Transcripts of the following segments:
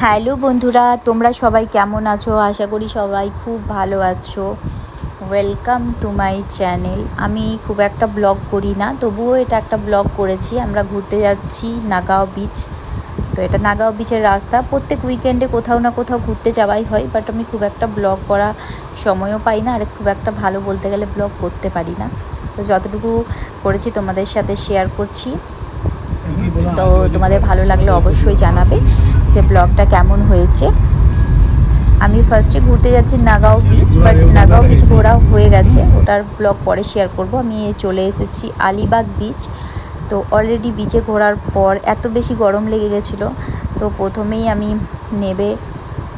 Hello বন্ধুরা, তোমরা সবাই কেমন আছো? আশা করি সবাই খুব ভালো আছো। Welcome to my channel. আমি খুব একটা ব্লগ করি না, তবুও এটা একটা ব্লগ করেছি। আমরা ঘুরতে যাচ্ছি নাগাঁও বিচ। তো এটা নাগাঁও বিচের রাস্তা। প্রত্যেক উইকেন্ডে কোথাও না কোথাও ঘুরতে যাওয়াই হয়, বাট আমি খুব একটা ব্লগ করা সময়ও পাই না, আর খুব একটা ভালো বলতে গেলে ব্লগ করতে পারি না। তো যতটুকু করেছি তোমাদের সাথে শেয়ার করছি। তো তোমাদের ভালো লাগলে অবশ্যই জানাবে যে ব্লগটা কেমন হয়েছে। আমি ফার্স্টে ঘুরতে যাচ্ছি Nagaon beach, but Nagaon beach ঘোরা হয়ে গেছে, ওটার ব্লগ পরে শেয়ার করব। আমি চলে এসেছি আলিবাগ বিচ। তো অলরেডি বিচে ঘোরার পর এত বেশি গরম লেগে গেছিলো, তো প্রথমেই আমি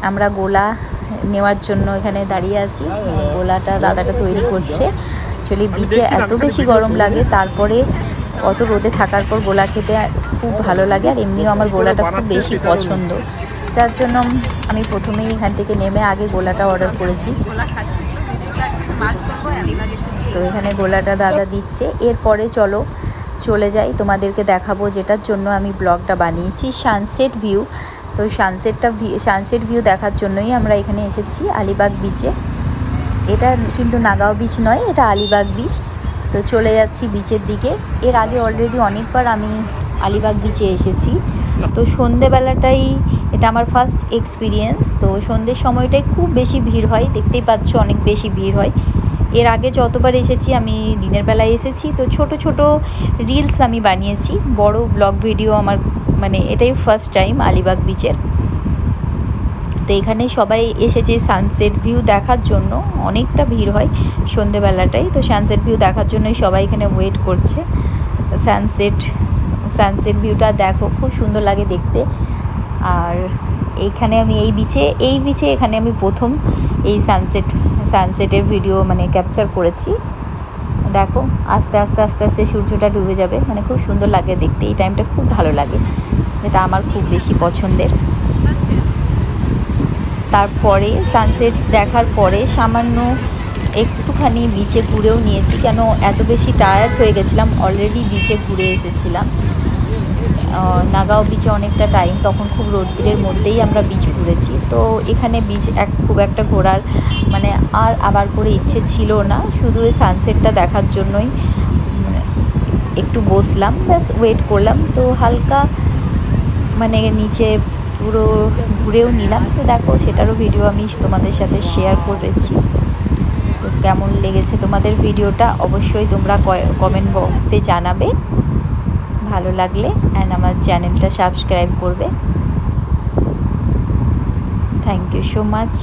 আমরা গোলা নেওয়ার জন্য এখানে দাঁড়িয়ে আছি। গোলাটা দাদাটা তৈরি করছে। অ্যাকচুয়ালি বিচে এত বেশি গরম লাগে, তারপরে অত রোদে থাকার পর গোলা খেতে খুব ভালো লাগে, আর এমনিও আমার গোলাটা খুব বেশি পছন্দ, যার জন্য আমি প্রথমেই এখান থেকে নেমে আগে গোলাটা অর্ডার করেছি। তো এখানে গোলাটা দাদা দিচ্ছে। এরপরে চলে যাই, তোমাদেরকে দেখাবো যেটার জন্য আমি ব্লগটা বানিয়েছি, সানসেট ভিউ। তো সানসেট ভিউ দেখার জন্যই আমরা এখানে এসেছি আলিবাগ বিচে। এটা কিন্তু নাগাঁও বিচ নয়, এটা আলিবাগ বিচ। তো চলে যাচ্ছি বিচের দিকে। এর আগে অলরেডি অনেকবার আমি আলিবাগ বিচে এসেছি। তো সন্ধেবেলাটাই এটা আমার ফার্স্ট এক্সপিরিয়েন্স। তো সন্ধ্যের সময়টাই খুব বেশি ভিড় হয়, দেখতেই পাচ্ছ অনেক বেশি ভিড় হয়। এর আগে যতবার এসেছি আমি দিনের বেলায় এসেছি। তো ছোট ছোট রিলস আমি বানিয়েছি, বড় ব্লগ ভিডিও আমার এটাই ফার্স্ট টাইম আলিবাগ বিচের। তো এখানে সবাই এসেছে সানসেট ভিউ দেখার জন্য, অনেকটা ভিড় হয় সন্ধেবেলাটাই। তো সানসেট ভিউ দেখার জন্যই সবাই এখানে ওয়েট করছে। সানসেট ভিউটা দেখো, খুব সুন্দর লাগে দেখতে। আর এইখানে আমি এই বিচে এখানে আমি প্রথম এই সানসেটের ভিডিও ক্যাপচার করেছি। দেখো আস্তে আস্তে আস্তে আস্তে সূর্যটা ডুবে যাবে, খুব সুন্দর লাগে দেখতে। এই টাইমটা খুব ভালো লাগে, যেটা আমার খুব বেশি পছন্দের। তারপরে সানসেট দেখার পরে সামান্য একটুখানি বিচে ঘুরেও নিয়েছি, কেন এত বেশি টায়ার্ড হয়ে গেছিলাম। অলরেডি বিচে ঘুরে এসেছিলাম নাগাঁও বিচে অনেকটা টাইম, তখন খুব রৌদ্রের মধ্যেই আমরা বিচ ঘুরেছি। তো এখানে বিচ খুব একটা ঘোরার আর আবার করে ইচ্ছে ছিল না, শুধু এই সানসেটটা দেখার জন্যই একটু বসলাম, ব্যাস ওয়েট করলাম। তো হালকা নিচে পুরো ঘুরেও নিলাম। তো দেখো সেটারও ভিডিও আমি তোমাদের সাথে শেয়ার করেছি। তো কেমন লেগেছে তোমাদের ভিডিওটা অবশ্যই তোমরা কমেন্ট বক্সে জানাবে, ভালো লাগলে। অ্যান্ড আমার চ্যানেলটা সাবস্ক্রাইব করবে। Thank you so much.